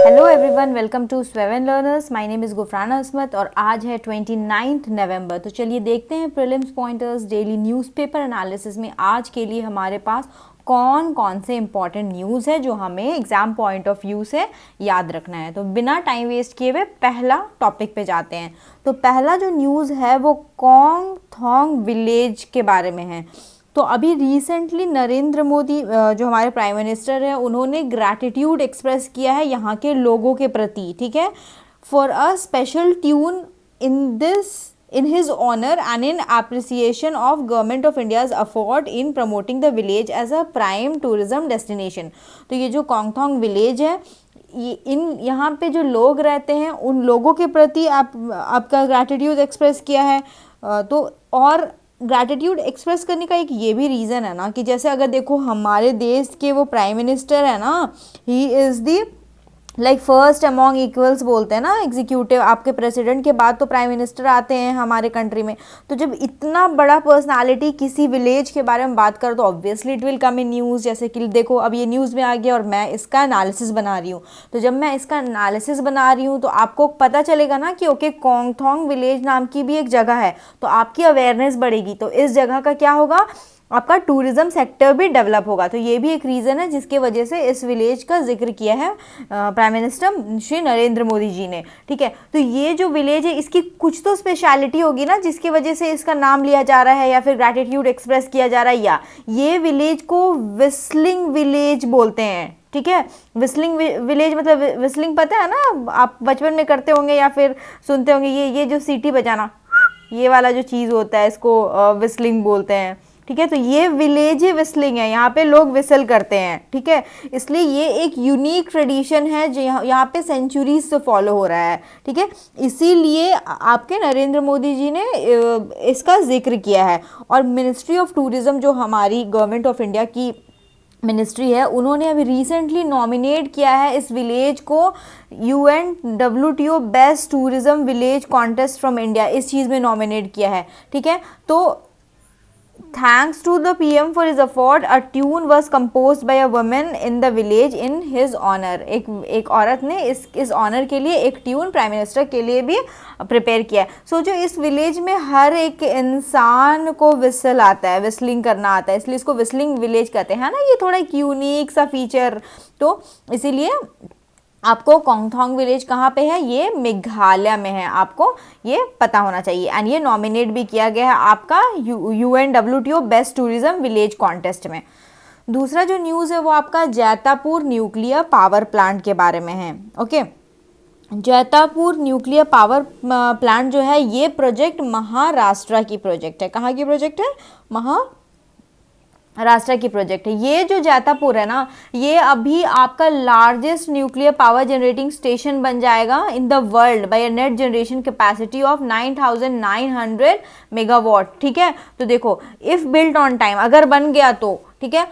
Hello everyone, welcome to स्वेवन learners. My name is Gufrana Asmat और आज है 29 नवंबर। तो चलिए देखते हैं prelims pointers daily newspaper analysis में आज के लिए हमारे पास कौन कौन से इंपॉर्टेंट न्यूज़ है जो हमें एग्जाम पॉइंट ऑफ व्यू से याद रखना है। तो बिना टाइम वेस्ट किए हुए पहला टॉपिक पे जाते हैं। तो पहला जो न्यूज़ है वो कोंग थोंग विलेज के बारे में है। तो अभी रिसेंटली नरेंद्र मोदी जो हमारे प्राइम मिनिस्टर हैं उन्होंने ग्रैटिट्यूड एक्सप्रेस किया है यहाँ के लोगों के प्रति, ठीक है, for a special tune in his honor and in appreciation of government of India's effort in promoting the village as a prime tourism destination। तो ये जो कोंगथोंग विलेज है, यहाँ पे जो लोग रहते हैं उन लोगों के प्रति आपका ग्रैटिट्यूड एक्सप्रेस किया है। तो और ग्रैटिट्यूड एक्सप्रेस करने का एक ये भी रीज़न है ना कि जैसे अगर देखो हमारे देश के वो प्राइम मिनिस्टर है ना, he is the like first among equals बोलते हैं ना, एग्जीक्यूटिव, आपके प्रेसिडेंट के बाद तो प्राइम मिनिस्टर आते हैं हमारे कंट्री में। तो जब इतना बड़ा पर्सनालिटी किसी विलेज के बारे में बात करो तो obviously it will come in news. जैसे कि देखो अब ये न्यूज़ में आ गया और मैं इसका एनालिसिस बना रही हूँ। तो जब मैं इसका एनालिसिस बना रही हूँ तो आपको पता चलेगा ना कि ओके कोंगथोंग विलेज नाम की भी एक जगह है, तो आपकी अवेयरनेस बढ़ेगी। तो इस जगह का क्या होगा, आपका टूरिज्म सेक्टर भी डेवलप होगा। तो ये भी एक रीज़न है जिसके वजह से इस विलेज का जिक्र किया है प्राइम मिनिस्टर श्री नरेंद्र मोदी जी ने, ठीक है। तो ये जो विलेज है इसकी कुछ तो स्पेशलिटी होगी ना जिसकी वजह से इसका नाम लिया जा रहा है या फिर ग्रैटिट्यूड एक्सप्रेस किया जा रहा है। या ये विलेज को विस्लिंग विलेज बोलते हैं, ठीक है। विस्लिंग विलेज मतलब विस्लिंग पता है ना, आप बचपन में करते होंगे या फिर सुनते होंगे, ये जो सीटी बजाना, ये वाला जो चीज़ होता है इसको विस्लिंग बोलते हैं, ठीक है। तो ये विलेज ही विस्लिंग है, यहाँ पे लोग विसल करते हैं, ठीक है। इसलिए ये एक यूनिक ट्रेडिशन है जो यहाँ पे सेंचुरीज से फॉलो हो रहा है, ठीक है। इसीलिए आपके नरेंद्र मोदी जी ने इसका जिक्र किया है। और मिनिस्ट्री ऑफ टूरिज्म जो हमारी गवर्नमेंट ऑफ इंडिया की मिनिस्ट्री है, उन्होंने अभी रिसेंटली नॉमिनेट किया है इस विलेज को UNWTO best tourism village contest from India, इस चीज़ में नॉमिनेट किया है, ठीक है। तो Thanks to the PM for his effort, a tune was composed by a woman in the village in his honor। एक औरत ने इस ऑनर के लिए एक ट्यून प्राइम मिनिस्टर के लिए भी प्रिपेयर किया है। सोचो इस विलेज में हर एक इंसान को विसल आता है, विस्लिंग करना आता है, इसलिए इसको विस्लिंग विलेज कहते हैं ना। ये थोड़ा एक यूनिक सा फीचर, तो इसीलिए आपको कोंगथोंग विलेज कहाँ पे है, ये मेघालय में है, आपको ये पता होना चाहिए। एंड ये नॉमिनेट भी किया गया है आपका UNWTO best tourism village contest में। दूसरा जो न्यूज़ है वो आपका जैतापुर न्यूक्लियर पावर प्लांट के बारे में है, okay. Jaitapur nuclear power plant जो है ये प्रोजेक्ट महाराष्ट्र की प्रोजेक्ट है। कहाँ की प्रोजेक्ट है, महाराष्ट्र की प्रोजेक्ट है। ये जो जैतापुर है ना, ये अभी आपका largest nuclear power generating station बन जाएगा in the world by a net generation capacity of 9900 megawatt, ठीक है। तो देखो इफ बिल्ट ऑन टाइम, अगर बन गया तो, ठीक है,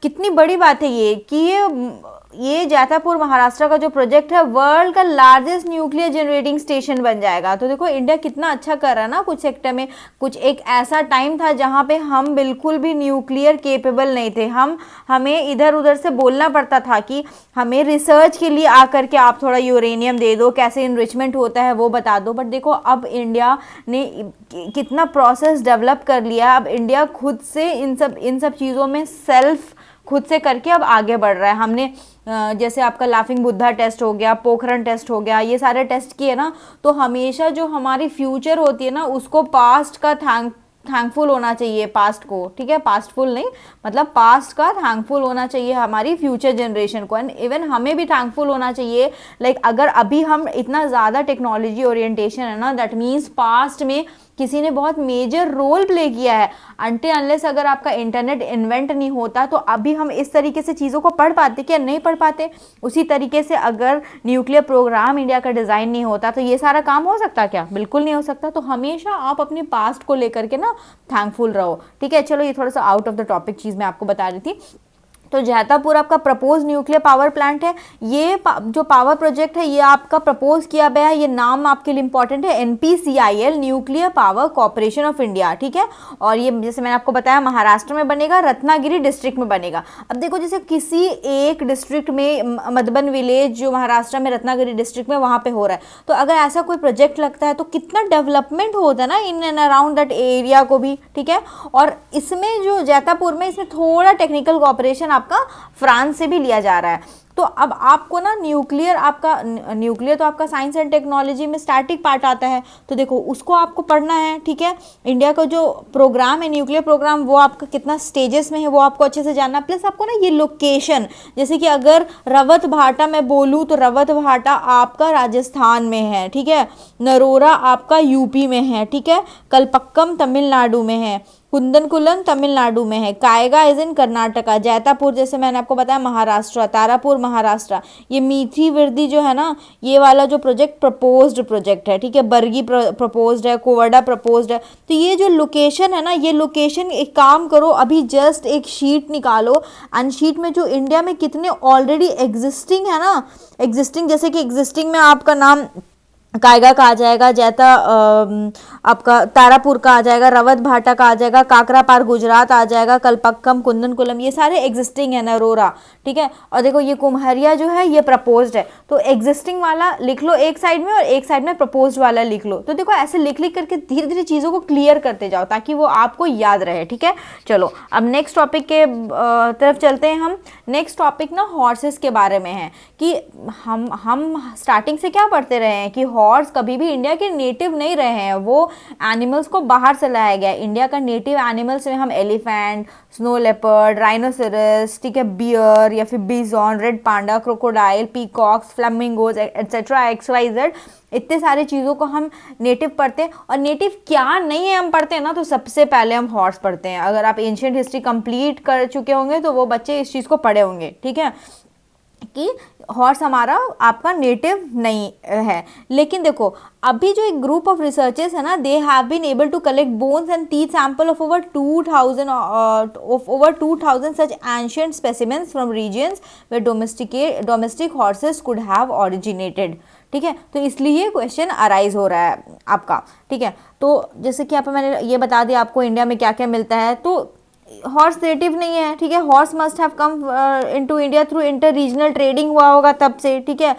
कितनी बड़ी बात है ये कि ये जैतापुर महाराष्ट्र का जो प्रोजेक्ट है वर्ल्ड का लार्जेस्ट न्यूक्लियर जनरेटिंग स्टेशन बन जाएगा। तो देखो इंडिया कितना अच्छा कर रहा है ना कुछ सेक्टर में। कुछ एक ऐसा टाइम था जहाँ पे हम बिल्कुल भी न्यूक्लियर केपेबल नहीं थे, हमें इधर उधर से बोलना पड़ता था कि हमें रिसर्च के लिए आकर के आप थोड़ा यूरेनियम दे दो, कैसे इनरिचमेंट होता है वो बता दो। बट देखो अब इंडिया ने कितना प्रोसेस डेवलप कर लिया। अब इंडिया खुद से इन सब चीज़ों में सेल्फ खुद से करके अब आगे बढ़ रहा है। हमने जैसे आपका लाफिंग बुद्धा टेस्ट हो गया, पोखरण टेस्ट हो गया, ये सारे टेस्ट किए ना। तो हमेशा जो हमारी फ्यूचर होती है ना उसको पास्ट का थैंकफुल होना चाहिए, पास्ट को, ठीक है, पास्टफुल नहीं, मतलब पास्ट का थैंकफुल होना चाहिए हमारी फ्यूचर जनरेशन को। एंड इवन हमें भी थैंकफुल होना चाहिए, लाइक अगर अभी हम इतना ज़्यादा टेक्नोलॉजी ओरिएंटेशन है ना, दैट मीन्स पास्ट में किसी ने बहुत मेजर रोल प्ले किया है। अनटिल अनलेस अगर आपका इंटरनेट इन्वेंट नहीं होता तो अभी हम इस तरीके से चीज़ों को पढ़ पाते क्या, नहीं पढ़ पाते। उसी तरीके से अगर न्यूक्लियर प्रोग्राम इंडिया का डिज़ाइन नहीं होता तो ये सारा काम हो सकता क्या, बिल्कुल नहीं हो सकता। तो हमेशा आप अपने पास्ट को लेकर के ना थैंकफुल रहो, ठीक है। चलो ये थोड़ा सा आउट ऑफ द टॉपिक चीज़ मैं आपको बता रही थी। तो जैतापुर आपका प्रपोज न्यूक्लियर पावर प्लांट है। ये जो पावर प्रोजेक्ट है ये आपका प्रपोज किया गया है, ये नाम आपके लिए इंपॉर्टेंट है, NPCIL nuclear power corporation of India, ठीक है। और ये जैसे मैंने आपको बताया महाराष्ट्र में बनेगा, रत्नागिरी डिस्ट्रिक्ट में बनेगा। अब देखो जैसे किसी एक डिस्ट्रिक्ट में, मधुबन विलेज जो महाराष्ट्र में रत्नागिरी डिस्ट्रिक्ट में वहाँ पे हो रहा है, तो अगर ऐसा कोई प्रोजेक्ट लगता है तो कितना डेवलपमेंट होता है ना in and around that area को भी, ठीक है। और इसमें जो जैतापुर में इसमें थोड़ा टेक्निकल कॉपरेशन आपका फ्रांस से भी लिया जा रहा है। तो अब आपको ना न्यूक्लियर तो आपका साइंस एंड टेक्नोलॉजी में स्टैटिक पार्ट आता है, तो देखो उसको आपको पढ़ना है, ठीक है। इंडिया का जो प्रोग्राम है न्यूक्लियर प्रोग्राम, वो आपका कितना स्टेजेस में है वो आपको अच्छे से जानना, प्लस आपको ना ये लोकेशन, जैसे कि अगर रवत भाटा मैं बोलूँ तो रवत भाटा आपका राजस्थान में है, ठीक है। नरोरा आपका यूपी में है, ठीक है। कलपक्कम तमिलनाडु में है, कुंदनकुलम तमिलनाडु में है, कायगा इज इन कर्नाटका, जैतापुर जैसे मैंने आपको बताया महाराष्ट्र, तारापुर महाराष्ट्र। ये मीठी विर्दी जो है ना, ये वाला जो प्रोजेक्ट प्रपोज्ड प्रोजेक्ट है, ठीक है। बर्गी प्रपोज्ड है, कोवडा प्रपोज्ड है। तो ये जो लोकेशन है ना, ये लोकेशन एक काम करो, अभी जस्ट एक शीट निकालो एंड शीट में जो इंडिया में कितने ऑलरेडी एग्जिस्टिंग है ना, एग्जिस्टिंग जैसे कि एग्जिस्टिंग में आपका नाम कायगा का आ जाएगा, आपका तारापुर का आ जाएगा, रवत भाटा का आ जाएगा, काकरापार गुजरात आ जाएगा, कलपक्कम कुंदनकुलम, ये सारे एग्जिस्टिंग है, नरोरा, ठीक है। और देखो ये कुम्हरिया जो है ये प्रपोज्ड है, तो एग्जिस्टिंग वाला लिख लो एक साइड में और एक साइड में प्रपोज्ड वाला लिख लो। तो देखो ऐसे लिख लिख करके धीरे धीरे चीज़ों को क्लियर करते जाओ ताकि वो आपको याद रहे, ठीक है। चलो अब नेक्स्ट टॉपिक के तरफ चलते हैं हम। नेक्स्ट टॉपिक ना हॉर्सेस के बारे में है कि हम स्टार्टिंग से क्या पढ़ते रहे हैं कि हॉर्स कभी भी इंडिया के नेटिव नहीं रहे हैं, वो एनिमल्स को बाहर से लाया गया। इंडिया का नेटिव एनिमल्स में हम एलिफेंट, स्नो लेपर्ड, राइनोसेरस, ठीक है, बियर या फिर bison, red panda, crocodile, peacocks, flamingos etcetera XYZ, इतने सारे चीज़ों को हम नेटिव पढ़ते हैं। और नेटिव क्या नहीं है हम पढ़ते हैं ना, तो सबसे पहले हम हॉर्स पढ़ते हैं। अगर आप एंशिएंट हिस्ट्री कंप्लीट कर चुके होंगे तो वो बच्चे इस चीज़ को पढ़े होंगे, ठीक है, कि हॉर्स हमारा आपका नेटिव नहीं है। लेकिन देखो अभी जो एक ग्रुप ऑफ रिसर्चर्स है ना, they have been able to collect bones and teeth sample of over 2000 such ancient specimens from regions where domestic horses could have originated, ठीक है। तो इसलिए क्वेश्चन अराइज हो रहा है आपका, ठीक है। तो जैसे कि आप मैंने ये बता दिया आपको इंडिया में क्या क्या मिलता है, तो हॉर्स नेटिव नहीं है, ठीक है। Horse must have come into India through enter regional trading हुआ होगा तब से, ठीक है।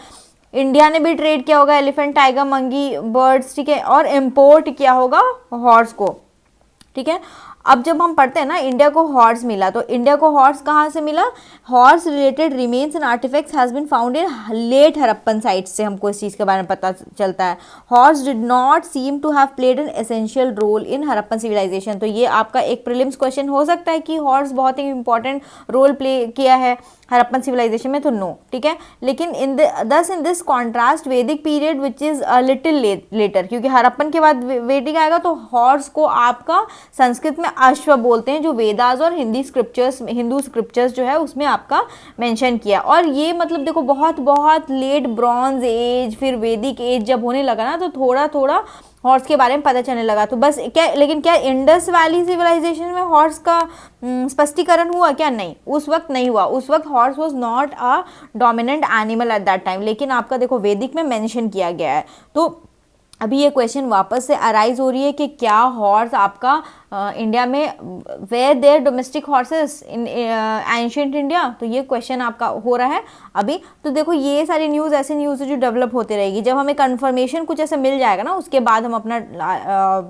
इंडिया ने भी ट्रेड किया होगा एलिफेंट, टाइगर, मंकी, बर्ड्स, ठीक है, और इम्पोर्ट किया होगा हॉर्स को, ठीक है। अब जब हम पढ़ते हैं ना इंडिया को हॉर्स मिला, तो इंडिया को हॉर्स कहाँ से मिला? Horse related remains and artifacts has been found in late Harappan sites से हमको इस चीज़ के बारे में पता चलता है। Horse did not seem to have played an essential role in Harappan civilization. तो ये आपका एक प्रीलिम्स क्वेश्चन हो सकता है कि हॉर्स बहुत ही इंपॉर्टेंट रोल प्ले किया है हड़प्पन सिविलाइजेशन में, तो नो, ठीक है। लेकिन इन दिस कॉन्ट्रास्ट वैदिक period which is a little letter, क्योंकि हड़प्पन के बाद वैदिक आएगा, तो हॉर्स को आपका संस्कृत में अश्व बोलते हैं, जो वेदास और हिंदू स्क्रिप्चर्स जो है उसमें आपका मेंशन किया। और ये मतलब देखो बहुत बहुत लेट ब्रॉन्ज एज फिर वैदिक एज जब होने लगा ना, तो थोड़ा थोड़ा हॉर्स के बारे में पता चलने लगा। तो बस क्या, लेकिन क्या इंडस वैली सिविलाइजेशन में हॉर्स का स्पष्टीकरण हुआ क्या? नहीं, उस वक्त नहीं हुआ। उस वक्त horse was not a dominant animal at that time. लेकिन आपका देखो वैदिक में मेंशन किया गया है। तो अभी ये क्वेश्चन वापस से अराइज हो रही है कि क्या हॉर्स आपका इंडिया में were there domestic horses in ancient India, तो ये क्वेश्चन आपका हो रहा है अभी। तो देखो ये सारी न्यूज़ ऐसे न्यूज़ है जो डेवलप होती रहेगी। जब हमें कंफर्मेशन कुछ ऐसा मिल जाएगा ना, उसके बाद हम अपना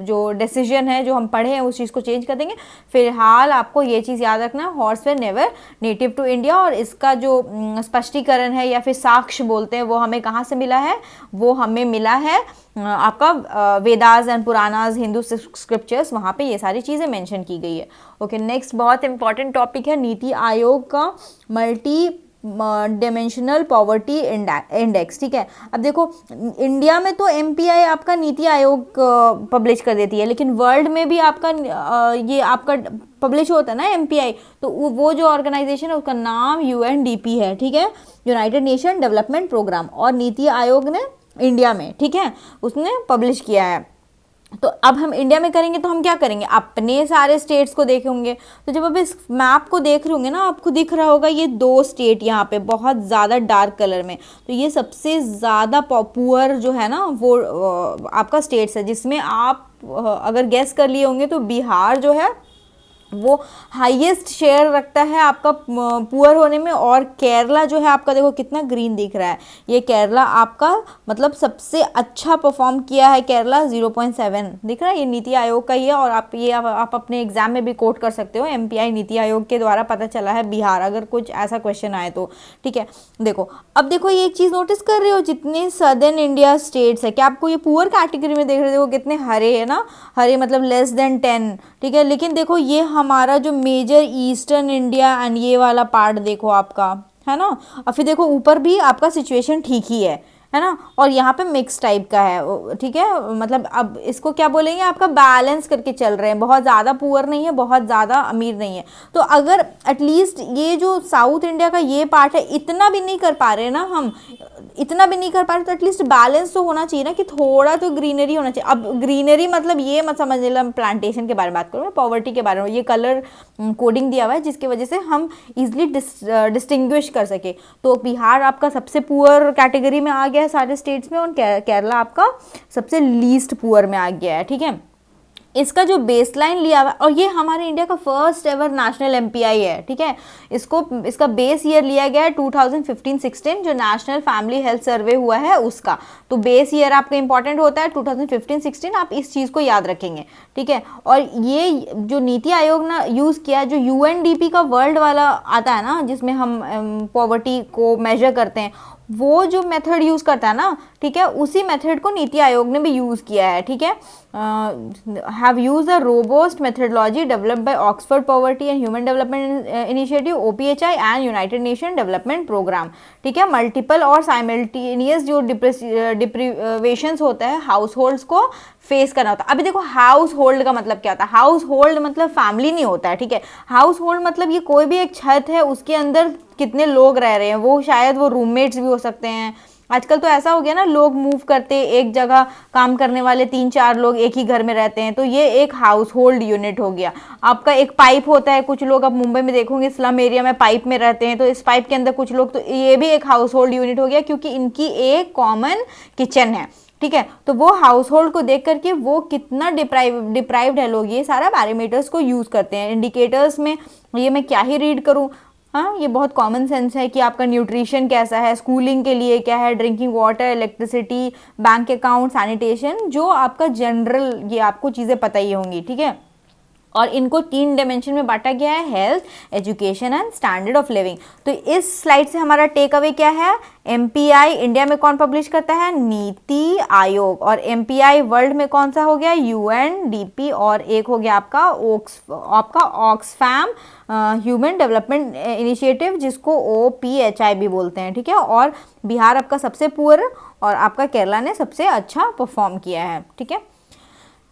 जो डिसीजन है जो हम पढ़े हैं उस चीज़ को चेंज कर देंगे। फिलहाल आपको ये चीज़ याद रखना है, horse were never native to India. और इसका जो स्पष्टीकरण है या फिर साक्ष्य बोलते हैं वो हमें कहाँ से मिला है? वो हमें मिला है आपका वेदास एंड पुराणास, हिंदू स्क्रिप्चर्स, वहाँ पे ये सारी चीज़ें मेंशन की गई है। ओके, नेक्स्ट बहुत इंपॉर्टेंट टॉपिक है नीति आयोग का मल्टी डिमेंशनल पॉवर्टी इंडेक्स, ठीक है। अब देखो इंडिया में तो MPI आपका नीति आयोग पब्लिश कर देती है, लेकिन वर्ल्ड में भी आपका ये आपका पब्लिश होता है ना MPI, तो वो जो ऑर्गेनाइजेशन है उसका नाम UNDP है, ठीक है, यूनाइटेड नेशन डेवलपमेंट प्रोग्राम। और नीति आयोग ने इंडिया में, ठीक है, उसने पब्लिश किया है। तो अब हम इंडिया में करेंगे तो हम क्या करेंगे, अपने सारे स्टेट्स को देखेंगे। तो जब आप इस मैप को देख रहे होंगे ना, आपको दिख रहा होगा ये 2 स्टेट यहाँ पे बहुत ज़्यादा डार्क कलर में, तो ये सबसे ज़्यादा पुअर जो है ना वो आपका स्टेट्स है, जिसमें आप अगर गैस कर लिए होंगे तो बिहार जो है वो हाईएस्ट शेयर रखता है आपका पुअर होने में, और केरला जो है आपका, देखो कितना ग्रीन दिख रहा है, ये केरला आपका मतलब सबसे अच्छा परफॉर्म किया है। केरला 0.7 दिख रहा है, ये नीति आयोग का ही है, और आप अपने एग्जाम में भी कोट कर सकते हो, एमपीआई नीति आयोग के द्वारा पता चला है बिहार, अगर कुछ ऐसा क्वेश्चन आए तो। ठीक है, देखो अब देखो ये एक चीज़ नोटिस कर रहे हो, जितने सदर्न इंडिया स्टेट्स है, क्या आपको ये पुअर कैटेगरी में देख रहे हो, देखो कितने हरे है ना, हरे मतलब लेस देन 10। ठीक है, लेकिन देखो ये हमारा जो मेजर ईस्टर्न इंडिया एंड ये वाला पार्ट देखो आपका, है ना, और फिर देखो ऊपर भी आपका सिचुएशन ठीक ही है ना, और यहाँ पे मिक्स टाइप का है। ठीक है, मतलब अब इसको क्या बोलेंगे, आपका बैलेंस करके चल रहे हैं, बहुत ज़्यादा पुअर नहीं है, बहुत ज़्यादा अमीर नहीं है। तो अगर एटलीस्ट ये जो साउथ इंडिया का ये पार्ट है, इतना भी नहीं कर पा रहे ना हम, इतना भी नहीं कर पा रहे, तो एटलीस्ट बैलेंस तो होना चाहिए ना, कि थोड़ा तो ग्रीनरी होना चाहिए। अब ग्रीनरी मतलब ये मत समझ लेना प्लांटेशन के बारे में बात करूँ, मैं पॉवर्टी के बारे में, ये कलर कोडिंग दिया हुआ है जिसकी वजह से हम इजिली डिस्टिंग्विश कर सके। तो बिहार आपका सबसे पुअर कैटेगरी में आ गया है सारे स्टेट्स में, और केरला आपका सबसे लीस्ट पुअर में आ गया है। ठीक है, इसका जो बेसलाइन लिया हुआ, और ये हमारे इंडिया का फर्स्ट एवर नेशनल एमपीआई है। ठीक है, इसका बेस ईयर लिया गया है 2015-16, जो नेशनल फैमिली हेल्थ सर्वे हुआ है उसका। तो बेस ईयर आपका इंपॉर्टेंट होता है 2015-16, आप इस चीज़ को याद रखेंगे। ठीक है, और ये जो नीति आयोग ने यूज़ किया, जो यूएनडीपी का वर्ल्ड वाला आता है ना, जिसमें हम पॉवर्टी को मेजर करते हैं, वो जो मेथड यूज़ करता है ना, ठीक है, उसी मेथड को नीति आयोग ने भी यूज़ किया है। ठीक है, have use a robust methodology developed by Oxford poverty and human development initiative OPHI and United Nation development programme. ठीक है, मल्टीपल और साइमल्टेनियस जो डिप्रिवेशंस होता है हाउस होल्ड्स को फेस करना होता है। अभी देखो हाउस होल्ड का मतलब क्या होता है, हाउस होल्ड मतलब फैमिली नहीं होता है। ठीक है, हाउस होल्ड मतलब ये कोई भी एक छत है, उसके अंदर कितने लोग रह रहे हैं, वो शायद वो रूममेट्स भी हो सकते हैं। आजकल तो ऐसा हो गया ना, लोग मूव करते हैं, एक जगह काम करने वाले 3-4 लोग एक ही घर में रहते हैं, तो ये एक हाउस होल्ड यूनिट हो गया। आपका एक पाइप होता है, कुछ लोग आप मुंबई में देखोगे स्लम एरिया में पाइप में रहते हैं, तो इस पाइप के अंदर कुछ लोग, तो ये भी एक हाउस होल्ड यूनिट हो गया, क्योंकि इनकी एक कॉमन किचन है। ठीक है, तो वो हाउस होल्ड को देख करके वो कितना डिप्राइव्ड है लोग, ये सारा पैरामीटर्स को यूज़ करते हैं। इंडिकेटर्स में ये मैं क्या ही रीड करूँ, हाँ, ये बहुत कॉमन सेंस है कि आपका न्यूट्रिशन कैसा है, स्कूलिंग के लिए क्या है, drinking water, electricity, bank account, sanitation, जो आपका जनरल ये आपको चीज़ें पता ही होंगी। ठीक है, और इनको 3 डायमेंशन में बांटा गया है, health, education and standard of living. तो इस स्लाइड से हमारा टेक अवे क्या है, एमपीआई इंडिया में कौन पब्लिश करता है, नीति आयोग, और एमपीआई वर्ल्ड में कौन सा हो गया, यूएनडीपी, और एक हो गया आपका ऑक्सफैम ह्यूमन डेवलपमेंट इनिशिएटिव, जिसको ओपीएचआई भी बोलते हैं। ठीक है, और बिहार आपका सबसे पुअर, और आपका केरला ने सबसे अच्छा परफॉर्म किया है। ठीक है,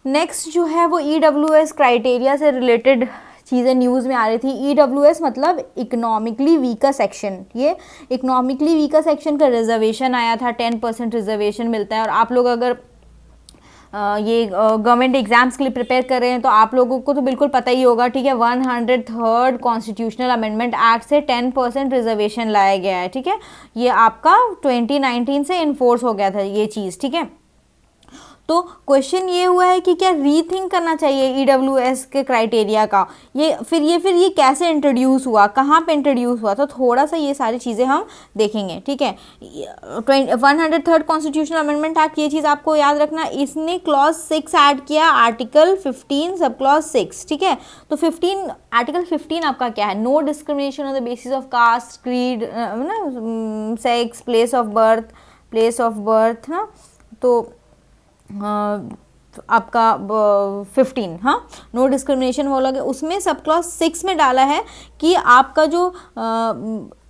नेक्स्ट जो है वो ईडब्ल्यूएस क्राइटेरिया से रिलेटेड चीज़ें न्यूज़ में आ रही थी। ईडब्ल्यूएस मतलब इकोनॉमिकली वीकर सेक्शन, ये इकोनॉमिकली वीकर सेक्शन का रिजर्वेशन आया था, 10% रिजर्वेशन मिलता है। और आप लोग अगर ये गवर्नमेंट एग्जाम्स के लिए प्रिपेयर कर रहे हैं तो आप लोगों को तो बिल्कुल पता ही होगा। ठीक है, 103rd कॉन्स्टिट्यूशनल अमेंडमेंट एक्ट से 10% रिजर्वेशन लाया गया है। ठीक है, ये आपका 2019 से इन्फोर्स हो गया था ये चीज़। ठीक है, तो क्वेश्चन ये हुआ है कि क्या रीथिंक करना चाहिए ईडब्ल्यूएस के क्राइटेरिया का, फिर ये कैसे इंट्रोड्यूस हुआ, कहाँ पे इंट्रोड्यूस हुआ, तो थोड़ा सा ये सारी चीज़ें हम देखेंगे। ठीक है, 103rd कॉन्स्टिट्यूशनल अमेंडमेंट एक्ट, ये चीज़ आपको याद रखना, इसने क्लॉज 6 ऐड किया, आर्टिकल 15 सब क्लॉज 6। ठीक है, तो आर्टिकल 15 आपका क्या है, no discrimination on the basis of caste, creed, sex, place of birth ना, तो आपका 15, हाँ, नो डिस्क्रिमिनेशन हो लगे। उसमें सब क्लॉज 6 में डाला है कि आपका जो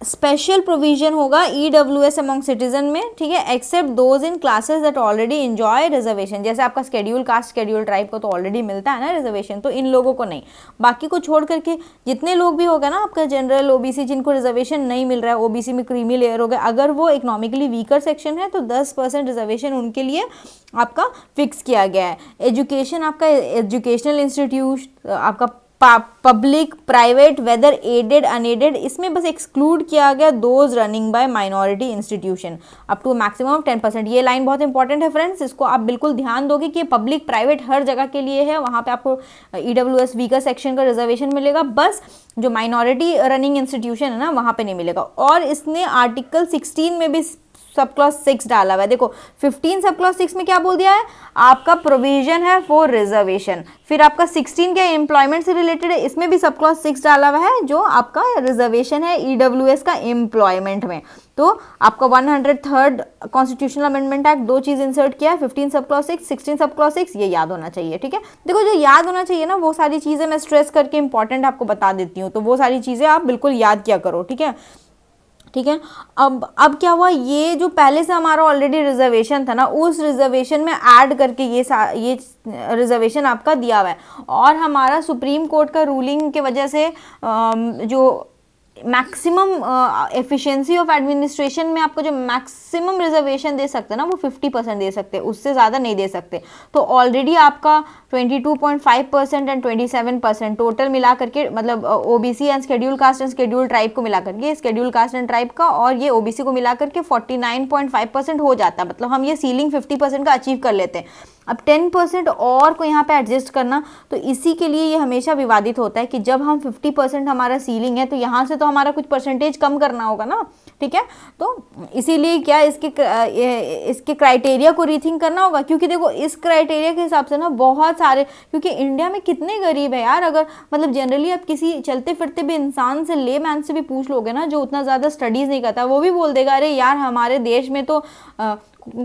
स्पेशल प्रोविजन होगा EWS अमॉन्ग सिटीजन में, ठीक है, except those in classes that already enjoy reservation. जैसे आपका शेड्यूल कास्ट शेड्यूल ट्राइब को तो ऑलरेडी मिलता है ना रिजर्वेशन, तो इन लोगों को नहीं, बाकी को छोड़ करके जितने लोग भी होगा ना आपका जनरल OBC जिनको रिजर्वेशन नहीं मिल रहा है, OBC में क्रीमी लेयर हो गया, अगर वो इकोनॉमिकली वीकर सेक्शन है तो 10% रिजर्वेशन उनके लिए आपका फिक्स किया गया है। एजुकेशन आपका एजुकेशनल इंस्टीट्यूट आपका public private whether aided unaided, इसमें बस एक्सक्लूड किया गया those running by minority institution up to maximum of 10%। ये लाइन बहुत इंपॉर्टेंट है फ्रेंड्स, इसको आप बिल्कुल ध्यान दोगे कि पब्लिक प्राइवेट हर जगह के लिए है, वहाँ पे आपको EWS वीकर सेक्शन का रिजर्वेशन मिलेगा, बस जो माइनॉरिटी रनिंग इंस्टीट्यूशन है ना वहाँ पे नहीं मिलेगा। और इसने आर्टिकल 16 में भी सब क्लॉज 6 डाला हुआ है। देखो 15 सब क्लॉज 6 में क्या बोल दिया है, आपका प्रोविजन है फॉर रिजर्वेशन, फिर आपका 16 क्या एम्प्लॉयमेंट से रिलेटेड है, इसमें भी सब क्लॉज 6 डाला हुआ है जो आपका रिजर्वेशन है EWS का एम्प्लॉयमेंट में। तो आपका 103rd कॉन्स्टिट्यूशनल अमेंडमेंट एक्ट 2 चीज इंसर्ट किया है, 15 सब क्लॉज 6, 16 सब क्लॉज 6, ये याद होना चाहिए, ठीक है। देखो जो याद होना चाहिए ना वो सारी चीजें मैं स्ट्रेस करके इंपॉर्टेंट आपको बता देती हूँ, तो वो सारी चीजें आप बिल्कुल याद किया करो, ठीक है, ठीक है। अब क्या हुआ, ये जो पहले से हमारा ऑलरेडी रिजर्वेशन था ना, उस रिजर्वेशन में ऐड करके ये रिजर्वेशन आपका दिया हुआ है, और हमारा सुप्रीम कोर्ट का रूलिंग के वजह से जो मैक्सिमम एफिशिएंसी ऑफ एडमिनिस्ट्रेशन में आपको जो मैक्सिमम रिजर्वेशन दे सकते हैं ना वो 50% दे सकते हैं, उससे ज़्यादा नहीं दे सकते। तो ऑलरेडी आपका 22.5% एंड 27% टोटल मिला करके, मतलब OBC and schedule caste and schedule tribe को मिला करके, शेड्यूल कास्ट एंड ट्राइब का और ये OBC को मिला करके 49.5% हो जाता है, मतलब हम ये सीलिंग 50% का अचीव कर लेते हैं। अब 10% और को यहाँ पे एडजस्ट करना, तो इसी के लिए ये हमेशा विवादित होता है कि जब हम 50% हमारा सीलिंग है तो यहाँ से तो हमारा कुछ परसेंटेज कम करना होगा ना, ठीक है। तो इसीलिए क्या इसके क्राइटेरिया को रीथिंक करना होगा, क्योंकि देखो इस क्राइटेरिया के हिसाब से ना बहुत सारे, क्योंकि इंडिया में कितने गरीब है यार, अगर मतलब जनरली आप किसी चलते फिरते भी इंसान से, ले मैन से भी पूछ लोगे ना जो उतना ज़्यादा स्टडीज़ नहीं करता, वो भी बोल देगा अरे यार हमारे देश में तो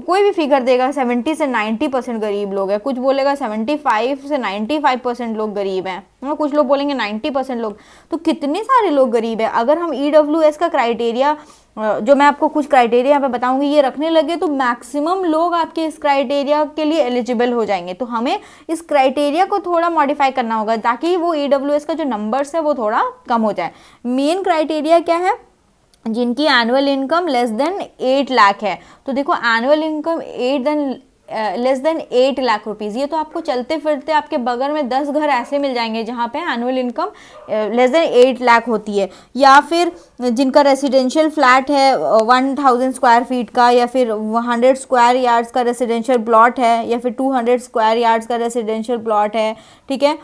कोई भी फिगर देगा 70 से 90% गरीब लोग हैं, कुछ बोलेगा 75 से 95% लोग गरीब हैं, कुछ लोग बोलेंगे 90% लोग, तो कितने सारे लोग गरीब है। अगर हम EWS का क्राइटेरिया, जो मैं आपको कुछ क्राइटेरिया यहाँ पे बताऊंगी, ये रखने लगे तो मैक्सिमम लोग आपके इस क्राइटेरिया के लिए एलिजिबल हो जाएंगे। तो हमें इस क्राइटेरिया को थोड़ा मॉडिफाई करना होगा ताकि वो EWS का जो नंबर्स है वो थोड़ा कम हो जाए। मेन क्राइटेरिया क्या है, जिनकी annual income less than 8 lakh है। तो देखो annual income less than 8 lakh rupees, ये तो आपको चलते फिरते आपके बगल में 10 घर ऐसे मिल जाएंगे जहाँ पे annual income less than 8 lakh होती है। या फिर जिनका रेसिडेंशियल फ्लैट है 1000 स्क्वायर फीट का, या फिर 100 स्क्वायर यार्ड्स का रेसिडेंशियल प्लॉट है, या फिर 200 स्क्वायर यार्ड्स का रेसिडेंशियल प्लॉट है, ठीक है,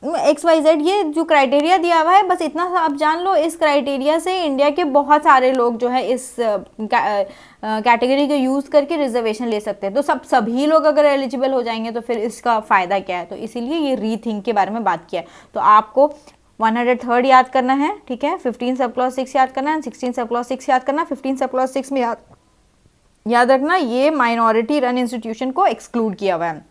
XYZ, ये जो क्राइटेरिया दिया हुआ है बस इतना सा आप जान लो। इस क्राइटेरिया से इंडिया के बहुत सारे लोग जो है इस कैटेगरी को यूज़ करके रिजर्वेशन ले सकते हैं। तो सभी लोग अगर एलिजिबल हो जाएंगे तो फिर इसका फ़ायदा क्या है, तो इसीलिए ये रीथिंक के बारे में बात किया है। तो आपको 103rd याद करना है, ठीक है, 15 सब क्लॉज 6 याद करना है, 16 सब क्लॉज 6 याद करना है। 15 सब क्लॉज 6 में याद रखना ये माइनॉरिटी रन इंस्टीट्यूशन को एक्सक्लूड किया हुआ है।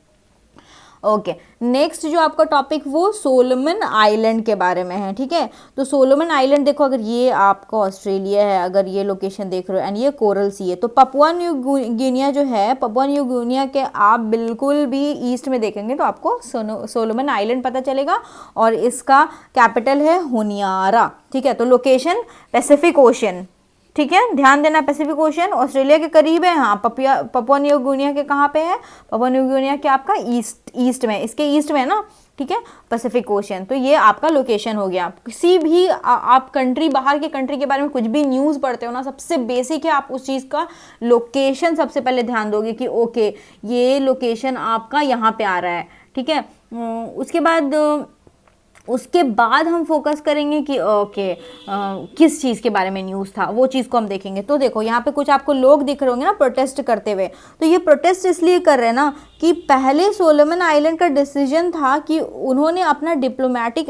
ओके, नेक्स्ट जो आपका टॉपिक वो सोलोमन आइलैंड के बारे में है, ठीक है। तो सोलोमन आइलैंड देखो, अगर ये आपका ऑस्ट्रेलिया है, अगर ये लोकेशन देख रहे हो, एंड ये कोरल सी है, तो पपुआ न्यू गिनिया जो है, पपुआ न्यू गिनिया के आप बिल्कुल भी ईस्ट में देखेंगे तो आपको सोलोमन आइलैंड पता चलेगा, और इसका कैपिटल है होनियारा, ठीक है। तो लोकेशन पैसिफिक ओशन, ठीक है, ध्यान देना, पैसिफिक ओशन ऑस्ट्रेलिया के करीब है। हाँ, पपुआ न्यू गिनिया के कहाँ पे है, पपुआ न्यू गिनिया के आपका ईस्ट में, इसके ईस्ट में है ना, ठीक है, पैसिफिक ओशन। तो ये आपका लोकेशन हो गया। किसी भी आप कंट्री, बाहर के कंट्री के बारे में कुछ भी न्यूज़ पढ़ते हो ना, सबसे बेसिक है आप उस चीज़ का लोकेशन सबसे पहले ध्यान दोगे कि ओके ये लोकेशन आपका यहाँ पे आ रहा है, ठीक है। उसके बाद हम फोकस करेंगे कि ओके किस चीज़ के बारे में न्यूज़ था, वो चीज़ को हम देखेंगे। तो देखो यहाँ पे कुछ आपको लोग दिख रहे होंगे ना प्रोटेस्ट करते हुए, तो ये प्रोटेस्ट इसलिए कर रहे हैं ना कि पहले सोलोमन आइलैंड का डिसीजन था कि उन्होंने अपना डिप्लोमेटिक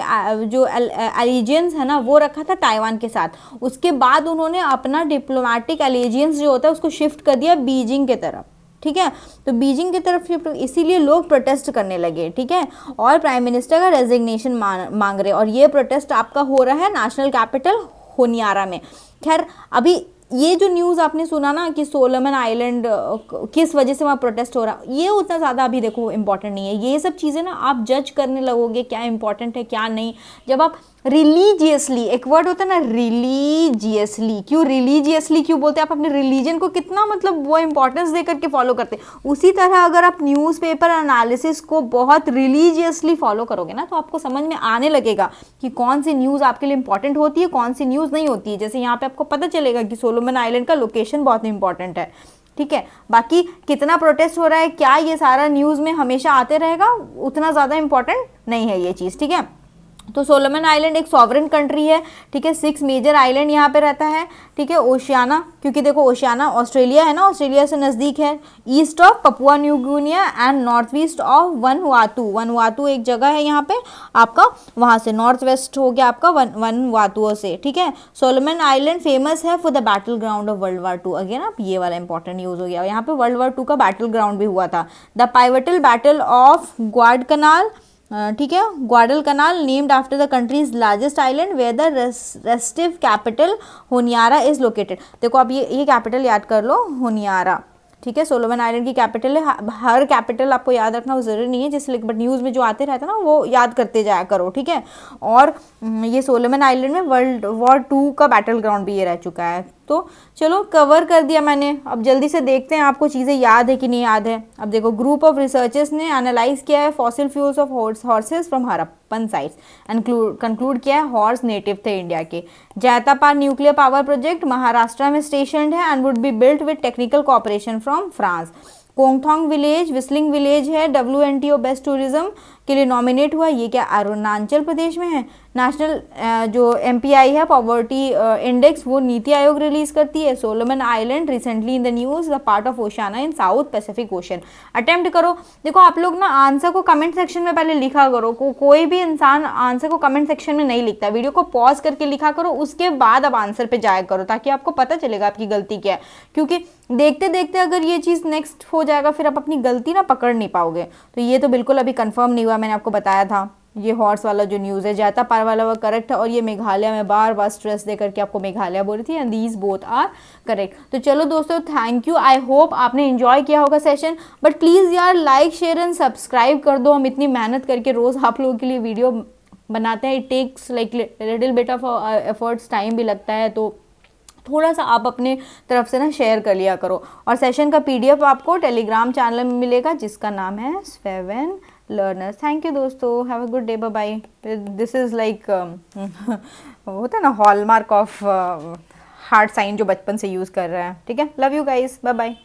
जो एलिजेंस है ना वो रखा था ताइवान के साथ, उसके बाद उन्होंने अपना डिप्लोमेटिक एलिजेंस जो होता है उसको शिफ्ट कर दिया बीजिंग के तरफ, ठीक है। तो बीजिंग की तरफ इसीलिए लोग प्रोटेस्ट करने लगे, ठीक है, और प्राइम मिनिस्टर का रेजिग्नेशन मांग रहे, और ये प्रोटेस्ट आपका हो रहा है नेशनल कैपिटल होनियारा में। खैर अभी ये जो न्यूज़ आपने सुना ना कि सोलोमन आइलैंड किस वजह से वहाँ प्रोटेस्ट हो रहा, ये उतना ज़्यादा अभी देखो इम्पॉर्टेंट नहीं है। ये सब चीज़ें ना आप जज करने लगोगे क्या इम्पॉर्टेंट है क्या नहीं, जब आप रिलीजियसली, एक वर्ड होता है ना रिलीजियसली, क्यों रिलीजियसली क्यों बोलते हैं, आप अपने रिलीजन को कितना मतलब वो इंपॉर्टेंस दे करके फॉलो करते हैं। उसी तरह अगर आप न्यूज़पेपर एनालिसिस को बहुत रिलीजियसली फॉलो करोगे ना तो आपको समझ में आने लगेगा कि कौन सी न्यूज़ आपके लिए इंपॉर्टेंट होती है, कौन सी न्यूज़ नहीं होती है। जैसे यहाँ पे आपको पता चलेगा कि सोलोमन आइलैंड का लोकेशन बहुत इंपॉर्टेंट है, ठीक है। बाकी कितना प्रोटेस्ट हो रहा है क्या, ये सारा न्यूज़ में हमेशा आते रहेगा, उतना ज़्यादा इंपॉर्टेंट नहीं है ये चीज़, ठीक है। तो सोलोमन आइलैंड एक सॉवरेन कंट्री है, ठीक है। 6 मेजर आइलैंड यहाँ पे रहता है, ठीक है। ओशियाना, क्योंकि देखो ओशियाना ऑस्ट्रेलिया है ना, ऑस्ट्रेलिया से नज़दीक है। East of Papua new Guinea and north east of Vanuatu, Vanuatu एक जगह है यहाँ पे आपका, वहाँ से नॉर्थ वेस्ट हो गया आपका वनुआतू से, ठीक है। सोलोमन आइलैंड फेमस है for the battle ground of world war 2। Again आप ये वाला इंपॉर्टेंट न्यूज़ हो गया, यहाँ पे वर्ल्ड वार 2 का बैटल ग्राउंड भी हुआ था। The pivotal battle of Guadalcanal, ठीक है, Guadalcanal named after the country's largest island where the restive capital Honiara is located. देखो आप ये कैपिटल याद कर लो, होनियारा, ठीक है। सोलोमन आइलैंड की कैपिटल है। हर कैपिटल आपको याद रखना वो ज़रूरी नहीं है, जिससे बट न्यूज़ में जो आते रहता है ना वो याद करते जाया करो, ठीक है। और ये सोलोमन आइलैंड में वर्ल्ड वॉर 2 का बैटल ग्राउंड भी ये रह चुका है। तो चलो कवर कर दिया मैंने, अब जल्दी से देखते हैं आपको चीज़ें याद है कि नहीं याद है। अब देखो ग्रुप ऑफ रिसर्चर्स ने एनालाइज किया है fossil fuels of horses from Harappan sites and conclude किया है हॉर्स नेटिव थे इंडिया के। जैतापार न्यूक्लियर पावर प्रोजेक्ट महाराष्ट्र में स्टेशनड है and would be built with technical cooperation from France. Kongthong village whistling village है WNTO बेस्ट टूरिज्म के लिए नॉमिनेट हुआ, ये क्या अरुणाचल प्रदेश में है। नेशनल जो MPI है पॉवर्टी इंडेक्स वो नीति आयोग रिलीज करती है। Solomon island recently in the news the part of Oceania in south Pacific ocean. Attempt करो, देखो आप लोग ना आंसर को कमेंट सेक्शन में पहले लिखा करो। कोई भी इंसान आंसर को कमेंट सेक्शन में नहीं लिखता, वीडियो को पॉज करके लिखा करो, उसके बाद अब आंसर पे जाया करो ताकि आपको पता चलेगा आपकी गलती क्या है। क्योंकि देखते देखते अगर ये चीज़ नेक्स्ट हो जाएगा फिर आप अपनी गलती ना पकड़ नहीं पाओगे। तो ये तो बिल्कुल अभी कंफर्म नहीं हुआ, मैंने आपको बताया था। ये हॉर्स वाला जो न्यूज़ है जैतापार वाला वो करेक्ट है, और ये मेघालय में बार बार स्ट्रेस दे करके आपको मेघालय बोल रही थी, and these both are correct. तो चलो दोस्तों थैंक यू, आई होप आपने एंजॉय किया होगा सेशन। बट प्लीज़ यार लाइक शेयर एंड सब्सक्राइब कर दो, हम इतनी मेहनत करके रोज़ आप लोगों के लिए वीडियो बनाते हैं। It takes like little bit of efforts, time भी लगता है, तो थोड़ा सा आप अपने तरफ से ना शेयर कर लिया करो। और सेशन का PDF आपको टेलीग्राम चैनल में मिलेगा जिसका नाम है स्वेवन लर्नर्स। थैंक यू दोस्तों, have a good day, bye bye. This is like होता है ना हॉलमार्क ऑफ हार्ट साइन जो बचपन से यूज़ कर रहे हैं, ठीक है। Love you guys, bye bye.